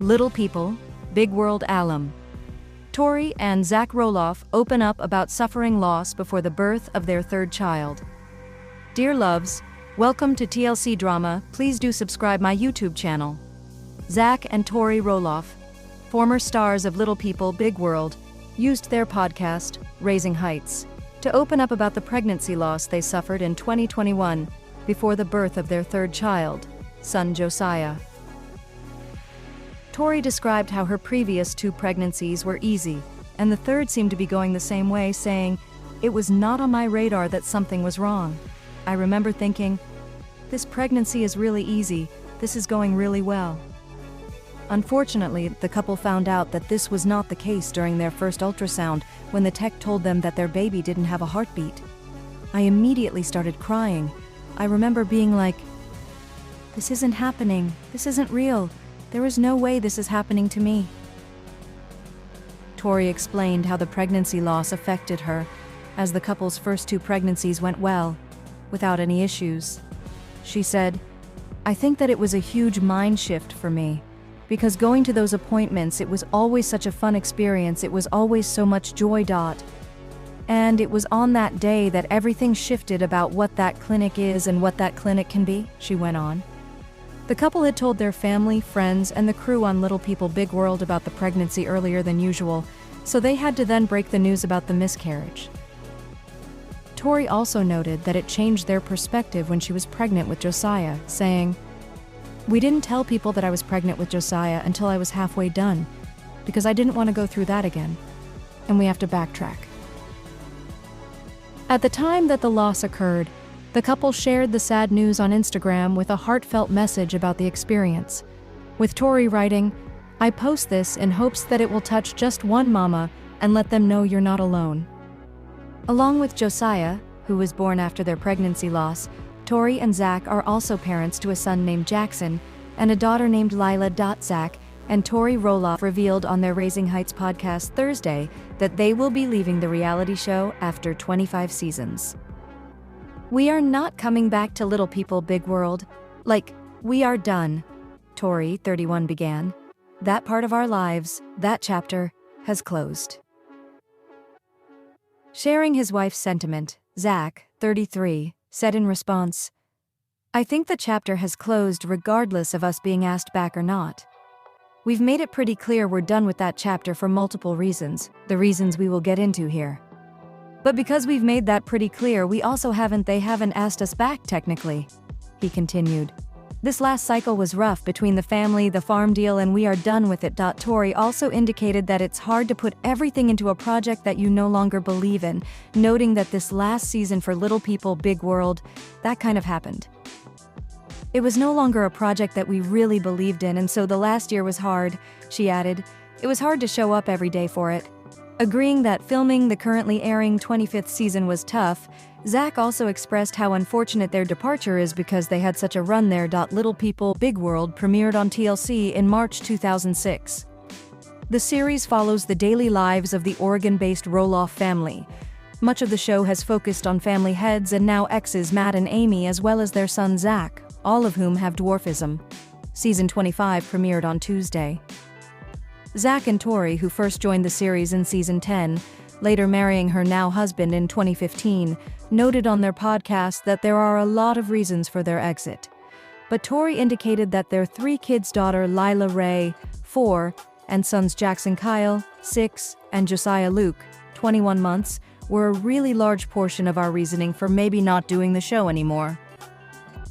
Little People, Big World Alum. Tori and Zach Roloff open up about suffering loss before the birth of their third child. Dear loves, welcome to TLC Drama. Please do subscribe my YouTube channel. Zach and Tori Roloff, former stars of Little People, Big World, used their podcast, Raising Heights, to open up about the pregnancy loss they suffered in 2021 before the birth of their third child, son Josiah. Tori described how her previous 2 pregnancies were easy, and the third seemed to be going the same way, saying, "It was not on my radar that something was wrong. I remember thinking, this pregnancy is really easy, this is going really well." Unfortunately, the couple found out that this was not the case during their first ultrasound when the tech told them that their baby didn't have a heartbeat. I immediately started crying. I remember being like, "This isn't happening, this isn't real. There is no way this is happening to me." Tori explained how the pregnancy loss affected her, as the couple's first 2 pregnancies went well, without any issues. She said, "I think that it was a huge mind shift for me, because going to those appointments, it was always such a fun experience, it was always so much joy. And it was on that day that everything shifted about what that clinic is and what that clinic can be," she went on. The couple had told their family, friends, and the crew on Little People Big World about the pregnancy earlier than usual, so they had to then break the news about the miscarriage. Tori also noted that it changed their perspective when she was pregnant with Josiah, saying, "We didn't tell people that I was pregnant with Josiah until I was halfway done, because I didn't want to go through that again, and we have to backtrack." At the time that the loss occurred, the couple shared the sad news on Instagram with a heartfelt message about the experience, with Tori writing, "I post this in hopes that it will touch just one mama and let them know you're not alone." Along with Josiah, who was born after their pregnancy loss, Tori and Zach are also parents to a son named Jackson and a daughter named Lila. Zach and Tori Roloff revealed on their Raising Heights podcast Thursday that they will be leaving the reality show after 25 seasons. "We are not coming back to Little People Big World. Like, we are done," Tori, 31, began. "That part of our lives, that chapter, has closed." Sharing his wife's sentiment, Zach, 33, said in response, "I think the chapter has closed regardless of us being asked back or not. We've made it pretty clear we're done with that chapter for multiple reasons, the reasons we will get into here. But because we've made that pretty clear, they haven't asked us back technically," he continued. "This last cycle was rough between the family, the farm deal, and we are done with it." Tori also indicated that it's hard to put everything into a project that you no longer believe in, noting that this last season for Little People Big World, that kind of happened. "It was no longer a project that we really believed in, and so the last year was hard," she added. "It was hard to show up every day for it." Agreeing that filming the currently airing 25th season was tough, Zach also expressed how unfortunate their departure is because they had such a run there. Little People Big World premiered on TLC in March 2006. The series follows the daily lives of the Oregon-based Roloff family. Much of the show has focused on family heads and now exes Matt and Amy, as well as their son Zach, all of whom have dwarfism. Season 25 premiered on Tuesday. Zach and Tori, who first joined the series in Season 10, later marrying her now husband in 2015, noted on their podcast that there are a lot of reasons for their exit. But Tori indicated that their 3 kids' daughter Lila Ray, 4, and sons Jackson Kyle, 6, and Josiah Luke, 21 months, were a really large portion of our reasoning for maybe not doing the show anymore.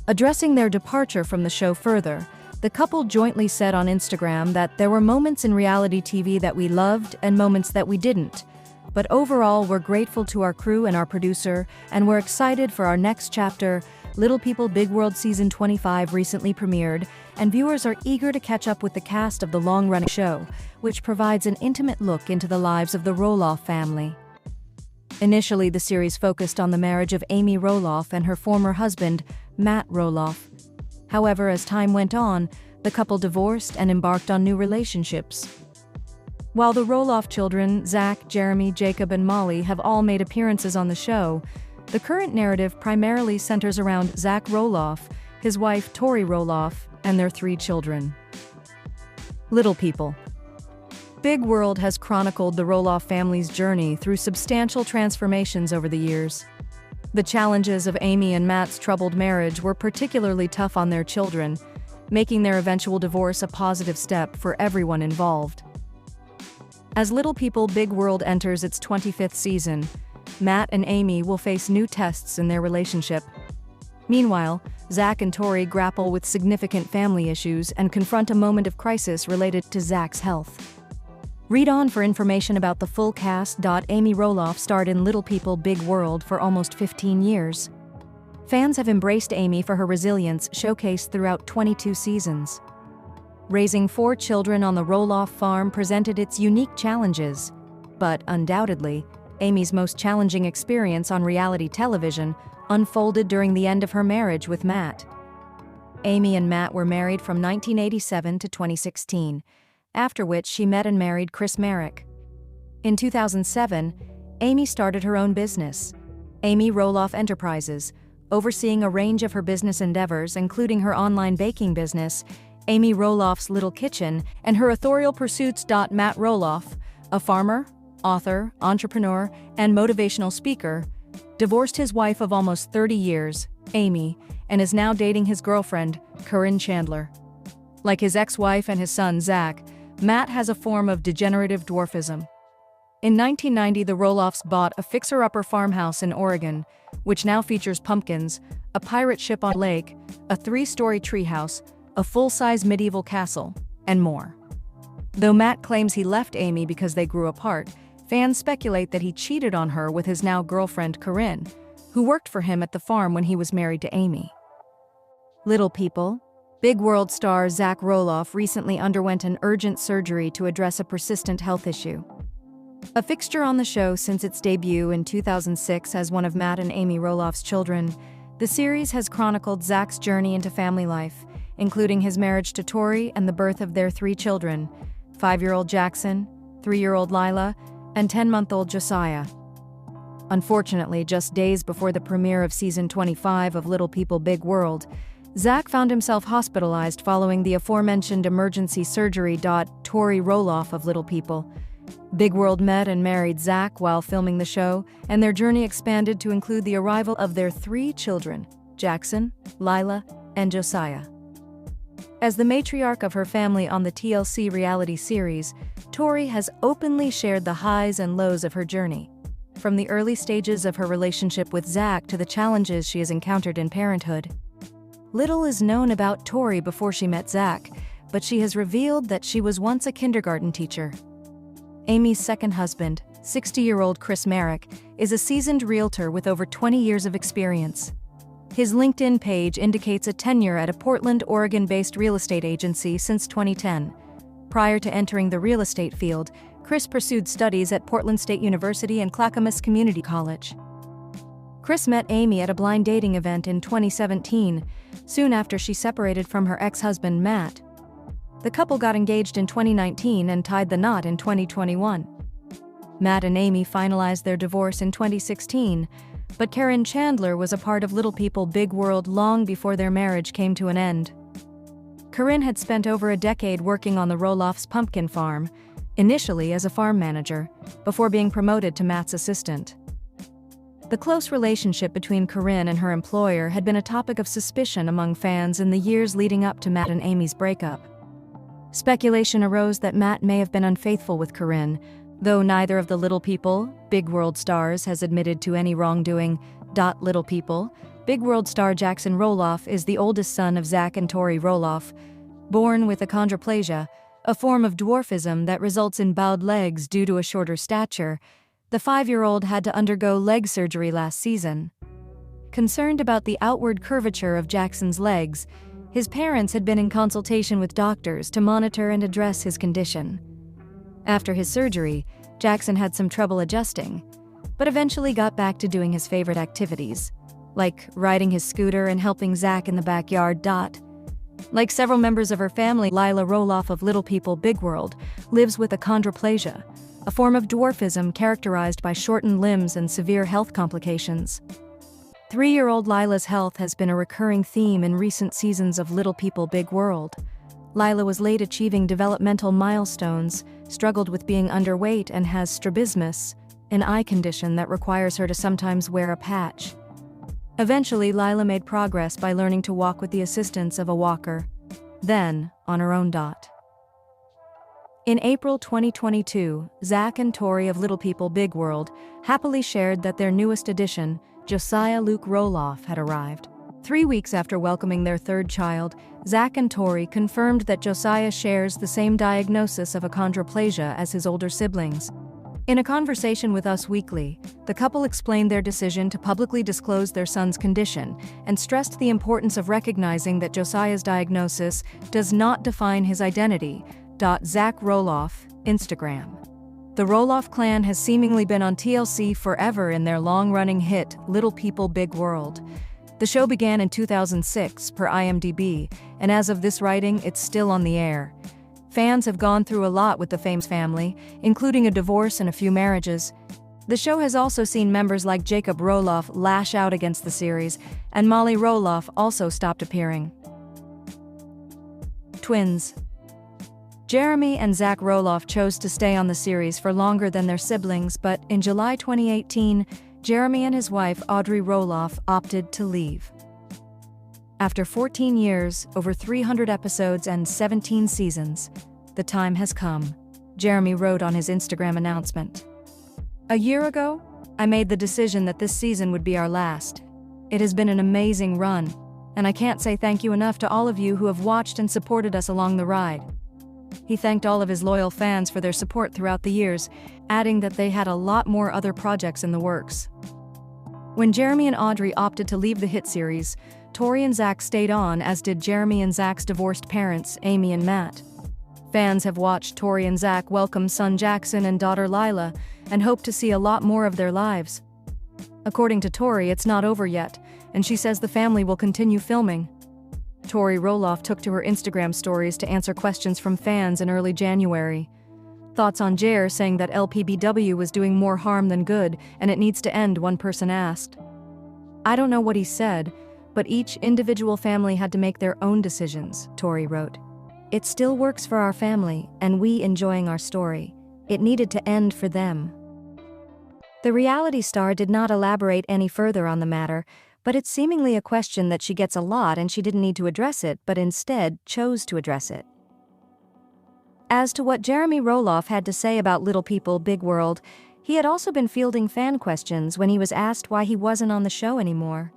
Addressing their departure from the show further, the couple jointly said on Instagram that there were moments in reality TV that we loved and moments that we didn't. But overall, we're grateful to our crew and our producer, and we're excited for our next chapter. Little People Big World Season 25 recently premiered, and viewers are eager to catch up with the cast of the long-running show, which provides an intimate look into the lives of the Roloff family. Initially, the series focused on the marriage of Amy Roloff and her former husband, Matt Roloff. However, as time went on, the couple divorced and embarked on new relationships. While the Roloff children, Zach, Jeremy, Jacob, and Molly, have all made appearances on the show, the current narrative primarily centers around Zach Roloff, his wife Tori Roloff, and their 3 children. Little People. Big World has chronicled the Roloff family's journey through substantial transformations over the years. The challenges of Amy and Matt's troubled marriage were particularly tough on their children, making their eventual divorce a positive step for everyone involved. As Little People Big World enters its 25th season, Matt and Amy will face new tests in their relationship. Meanwhile, Zach and Tori grapple with significant family issues and confront a moment of crisis related to Zach's health. Read on for information about the full cast. Amy Roloff starred in Little People Big World for almost 15 years. Fans have embraced Amy for her resilience showcased throughout 22 seasons. Raising 4 children on the Roloff farm presented its unique challenges, but undoubtedly, Amy's most challenging experience on reality television unfolded during the end of her marriage with Matt. Amy and Matt were married from 1987 to 2016, after which she met and married Chris Marek. In 2007, Amy started her own business, Amy Roloff Enterprises, overseeing a range of her business endeavors, including her online baking business, Amy Roloff's Little Kitchen, and her authorial pursuits. Matt Roloff, a farmer, author, entrepreneur, and motivational speaker, divorced his wife of almost 30 years, Amy, and is now dating his girlfriend, Corinne Chandler. Like his ex-wife and his son, Zach, Matt has a form of degenerative dwarfism. In 1990, the Roloffs bought a fixer-upper farmhouse in Oregon, which now features pumpkins, a pirate ship on a lake, a 3-story treehouse, a full-size medieval castle, and more. Though Matt claims he left Amy because they grew apart, fans speculate that he cheated on her with his now girlfriend Corinne, who worked for him at the farm when he was married to Amy. Little People. Big World star Zach Roloff recently underwent an urgent surgery to address a persistent health issue. A fixture on the show since its debut in 2006 as one of Matt and Amy Roloff's children, the series has chronicled Zach's journey into family life, including his marriage to Tori and the birth of their 3 children, 5-year-old Jackson, 3-year-old Lila, and 10-month-old Josiah. Unfortunately, just days before the premiere of season 25 of Little People Big World, Zach found himself hospitalized following the aforementioned emergency surgery. Tori Roloff of Little People Big World met and married Zach while filming the show, and their journey expanded to include the arrival of their 3 children, Jackson, Lila, and Josiah. As the matriarch of her family on the TLC reality series, Tori has openly shared the highs and lows of her journey, from the early stages of her relationship with Zach to the challenges she has encountered in parenthood. Little is known about Tori before she met Zach, but she has revealed that she was once a kindergarten teacher. Amy's second husband, 60-year-old Chris Marek, is a seasoned realtor with over 20 years of experience. His LinkedIn page indicates a tenure at a Portland, Oregon-based real estate agency since 2010. Prior to entering the real estate field, Chris pursued studies at Portland State University and Clackamas Community College. Chris met Amy at a blind dating event in 2017, soon after she separated from her ex-husband Matt. The couple got engaged in 2019 and tied the knot in 2021. Matt and Amy finalized their divorce in 2016, but Corinne Chandler was a part of Little People Big World long before their marriage came to an end. Corinne had spent over a decade working on the Roloffs' pumpkin farm, initially as a farm manager, before being promoted to Matt's assistant. The close relationship between Corinne and her employer had been a topic of suspicion among fans in the years leading up to Matt and Amy's breakup. Speculation arose that Matt may have been unfaithful with Corinne, though neither of the Little People Big World stars has admitted to any wrongdoing. Little People Big World star Jackson Roloff is the oldest son of Zach and Tori Roloff. Born with achondroplasia, a form of dwarfism that results in bowed legs due to a shorter stature, the 5-year-old had to undergo leg surgery last season. Concerned about the outward curvature of Jackson's legs, his parents had been in consultation with doctors to monitor and address his condition. After his surgery, Jackson had some trouble adjusting, but eventually got back to doing his favorite activities, like riding his scooter and helping Zach in the backyard. Like several members of her family, Lila Roloff of Little People Big World lives with achondroplasia, a form of dwarfism characterized by shortened limbs and severe health complications. 3-year-old Lila's health has been a recurring theme in recent seasons of Little People Big World. Lila was late achieving developmental milestones, struggled with being underweight, and has strabismus, an eye condition that requires her to sometimes wear a patch. Eventually, Lila made progress by learning to walk with the assistance of a walker, then on her own. In April 2022, Zach and Tori of Little People Big World happily shared that their newest addition, Josiah Luke Roloff, had arrived. 3 weeks after welcoming their third child, Zach and Tori confirmed that Josiah shares the same diagnosis of achondroplasia as his older siblings. In a conversation with Us Weekly, the couple explained their decision to publicly disclose their son's condition and stressed the importance of recognizing that Josiah's diagnosis does not define his identity. Zach Roloff, Instagram. The Roloff clan has seemingly been on TLC forever in their long-running hit, Little People Big World. The show began in 2006, per IMDb, and as of this writing, it's still on the air. Fans have gone through a lot with the famous family, including a divorce and a few marriages. The show has also seen members like Jacob Roloff lash out against the series, and Molly Roloff also stopped appearing. Twins. Jeremy and Zach Roloff chose to stay on the series for longer than their siblings, but in July 2018, Jeremy and his wife Audrey Roloff opted to leave. After 14 years, over 300 episodes and 17 seasons, the time has come, Jeremy wrote on his Instagram announcement. A year ago, I made the decision that this season would be our last. It has been an amazing run, and I can't say thank you enough to all of you who have watched and supported us along the ride. He thanked all of his loyal fans for their support throughout the years, adding that they had a lot more other projects in the works. When Jeremy and Audrey opted to leave the hit series, Tori and Zach stayed on, as did Jeremy and Zach's divorced parents, Amy and Matt. Fans have watched Tori and Zach welcome son Jackson and daughter Lila, and hope to see a lot more of their lives. According to Tori, it's not over yet, and she says the family will continue filming. Tori Roloff took to her Instagram stories to answer questions from fans in early January. Thoughts on Jer, saying that LPBW was doing more harm than good and it needs to end, one person asked. I don't know what he said, but each individual family had to make their own decisions, Tori wrote. It still works for our family, and we enjoying our story. It needed to end for them. The reality star did not elaborate any further on the matter, but it's seemingly a question that she gets a lot, and she didn't need to address it, but instead chose to address it. As to what Jeremy Roloff had to say about Little People Big World, he had also been fielding fan questions when he was asked why he wasn't on the show anymore.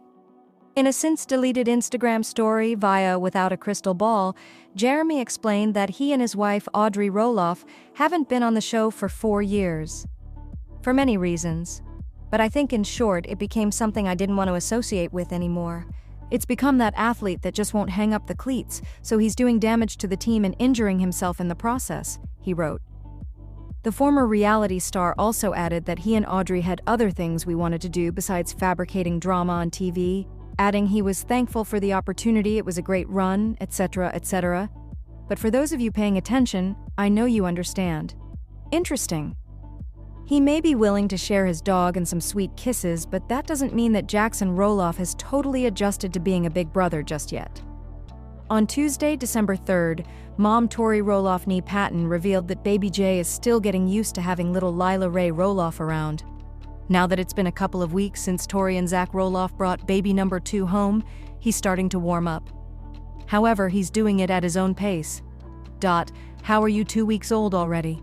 In a since-deleted Instagram story via Without a Crystal Ball, Jeremy explained that he and his wife Audrey Roloff haven't been on the show for 4 years. For many reasons. But I think in short, it became something I didn't want to associate with anymore. It's become that athlete that just won't hang up the cleats, so he's doing damage to the team and injuring himself in the process, he wrote. The former reality star also added that he and Audrey had other things we wanted to do besides fabricating drama on TV, adding he was thankful for the opportunity, it was a great run, etc., etc. But for those of you paying attention, I know you understand. Interesting. He may be willing to share his dog and some sweet kisses, but that doesn't mean that Jackson Roloff has totally adjusted to being a big brother just yet. On Tuesday, December 3rd, mom Tori Roloff Nee Patton revealed that baby Jay is still getting used to having little Lila Ray Roloff around. Now that it's been a couple of weeks since Tori and Zach Roloff brought baby number 2 home, he's starting to warm up. However, he's doing it at his own pace. How are you 2 weeks old already?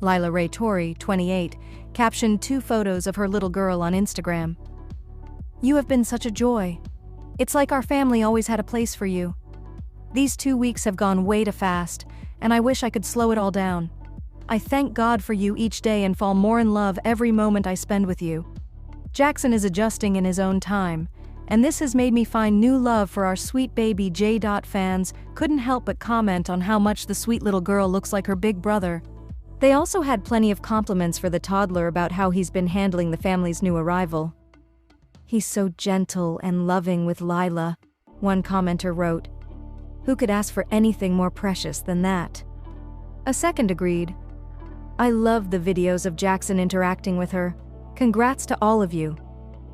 Lila Ray Tori, 28, captioned 2 photos of her little girl on Instagram. You have been such a joy. It's like our family always had a place for you. These 2 weeks have gone way too fast, and I wish I could slow it all down. I thank God for you each day and fall more in love every moment I spend with you. Jackson is adjusting in his own time, and this has made me find new love for our sweet baby J. Fans couldn't help but comment on how much the sweet little girl looks like her big brother. They also had plenty of compliments for the toddler about how he's been handling the family's new arrival. He's so gentle and loving with Lila, one commenter wrote. Who could ask for anything more precious than that? A second agreed. I love the videos of Jackson interacting with her. Congrats to all of you.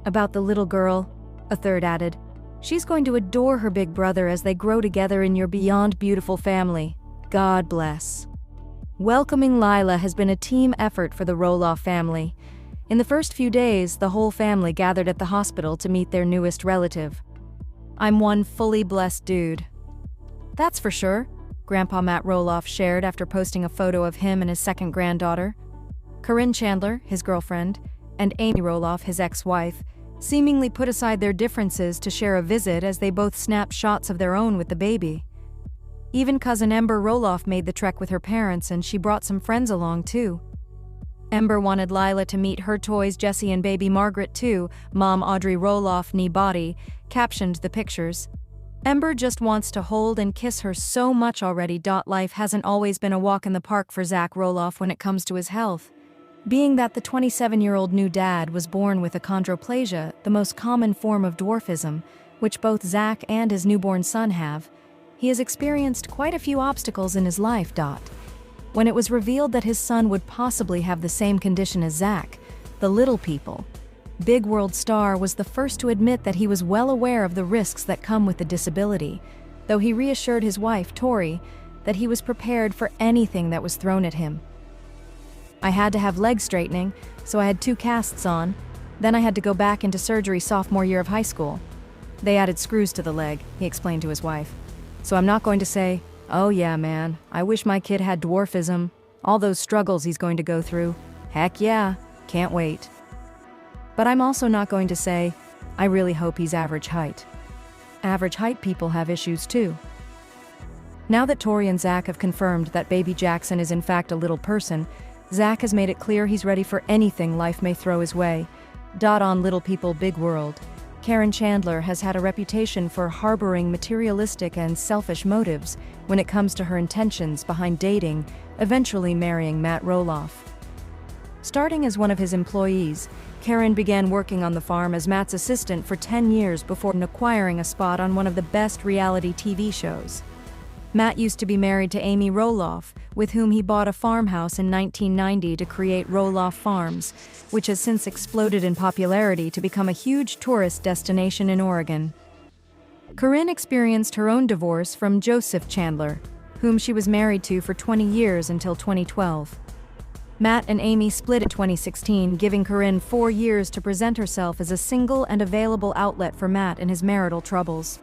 About the little girl, a third added. She's going to adore her big brother as they grow together in your beyond beautiful family. God bless. Welcoming Lila has been a team effort for the Roloff family. In the first few days, the whole family gathered at the hospital to meet their newest relative. I'm one fully blessed dude. That's for sure, Grandpa Matt Roloff shared after posting a photo of him and his second granddaughter. Corinne Chandler, his girlfriend, and Amy Roloff, his ex-wife, seemingly put aside their differences to share a visit as they both snapped shots of their own with the baby. Even cousin Ember Roloff made the trek with her parents, and she brought some friends along too. Ember wanted Lila to meet her toys Jessie and baby Margaret too. Mom Audrey Roloff, knee body, captioned the pictures. Ember just wants to hold and kiss her so much already. Life hasn't always been a walk in the park for Zach Roloff when it comes to his health. Being that the 27-year-old new dad was born with achondroplasia, the most common form of dwarfism, which both Zach and his newborn son have, he has experienced quite a few obstacles in his life. When it was revealed that his son would possibly have the same condition as Zach, the Little People, Big World star was the first to admit that he was well aware of the risks that come with the disability, though he reassured his wife, Tori, that he was prepared for anything that was thrown at him. I had to have leg straightening, so I had 2 casts on. Then I had to go back into surgery sophomore year of high school. They added screws to the leg, he explained to his wife. So I'm not going to say, oh yeah, man, I wish my kid had dwarfism. All those struggles he's going to go through. Heck yeah, can't wait. But I'm also not going to say, I really hope he's average height. Average height people have issues too. Now that Tori and Zach have confirmed that baby Jackson is in fact a little person, Zach has made it clear he's ready for anything life may throw his way. On Little People Big World, Karen Chandler has had a reputation for harboring materialistic and selfish motives when it comes to her intentions behind dating, eventually marrying Matt Roloff. Starting as one of his employees, Karen began working on the farm as Matt's assistant for 10 years before acquiring a spot on one of the best reality TV shows. Matt used to be married to Amy Roloff, with whom he bought a farmhouse in 1990 to create Roloff Farms, which has since exploded in popularity to become a huge tourist destination in Oregon. Corinne experienced her own divorce from Joseph Chandler, whom she was married to for 20 years until 2012. Matt and Amy split in 2016, giving Corinne 4 years to present herself as a single and available outlet for Matt and his marital troubles.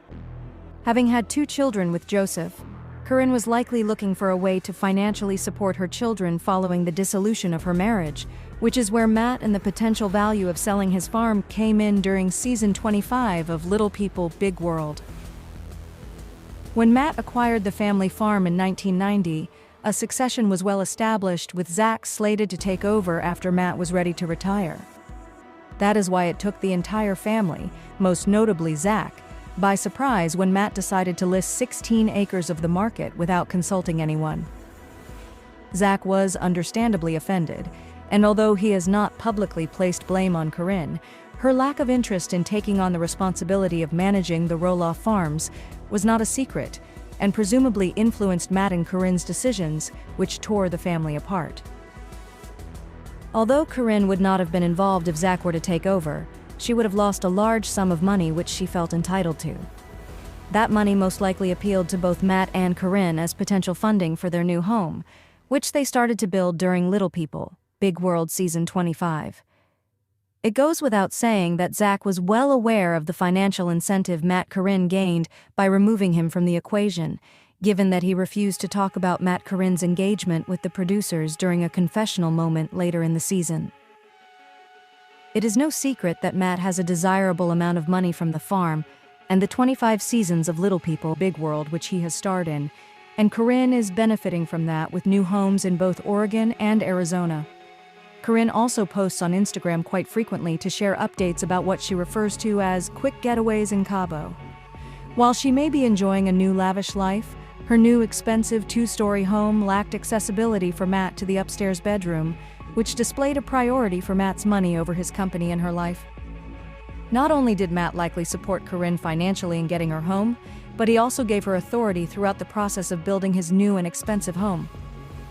Having had 2 children with Joseph, Corinne was likely looking for a way to financially support her children following the dissolution of her marriage, which is where Matt and the potential value of selling his farm came in during season 25 of Little People Big World. When Matt acquired the family farm in 1990, a succession was well established, with Zach slated to take over after Matt was ready to retire. That is why it took the entire family, most notably Zach, by surprise when Matt decided to list 16 acres of the market without consulting anyone. Zach was understandably offended, and although he has not publicly placed blame on Corinne, her lack of interest in taking on the responsibility of managing the Roloff Farms was not a secret, and presumably influenced Matt and Corinne's decisions, which tore the family apart. Although Corinne would not have been involved if Zach were to take over, she would have lost a large sum of money which she felt entitled to. That money most likely appealed to both Matt and Corinne as potential funding for their new home, which they started to build during Little People Big World Season 25. It goes without saying that Zach was well aware of the financial incentive Matt Corinne gained by removing him from the equation, given that he refused to talk about Matt Corinne's engagement with the producers during a confessional moment later in the season. It is no secret that Matt has a desirable amount of money from the farm and the 25 seasons of Little People Big World which he has starred in, and Corinne is benefiting from that with new homes in both Oregon and Arizona. Corinne also posts on Instagram quite frequently to share updates about what she refers to as quick getaways in Cabo. While she may be enjoying a new lavish life, her new expensive 2-story home lacked accessibility for Matt to the upstairs bedroom, which displayed a priority for Matt's money over his company in her life. Not only did Matt likely support Corinne financially in getting her home, but he also gave her authority throughout the process of building his new and expensive home.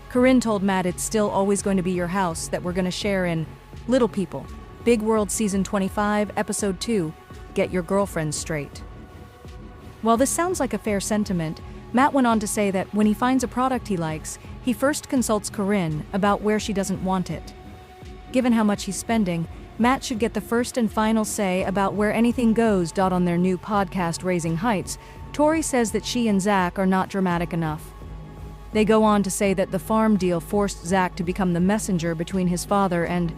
Corinne told Matt, "It's still always going to be your house that we're going to share in Little People Big World Season 25, Episode 2, Get Your Girlfriend Straight." While this sounds like a fair sentiment, Matt went on to say that when he finds a product he likes, he first consults Corinne about where she doesn't want it. Given how much he's spending, Matt should get the first and final say about where anything goes. On their new podcast, Raising Heights, Tori says that she and Zach are not dramatic enough. They go on to say that the farm deal forced Zach to become the messenger between his father and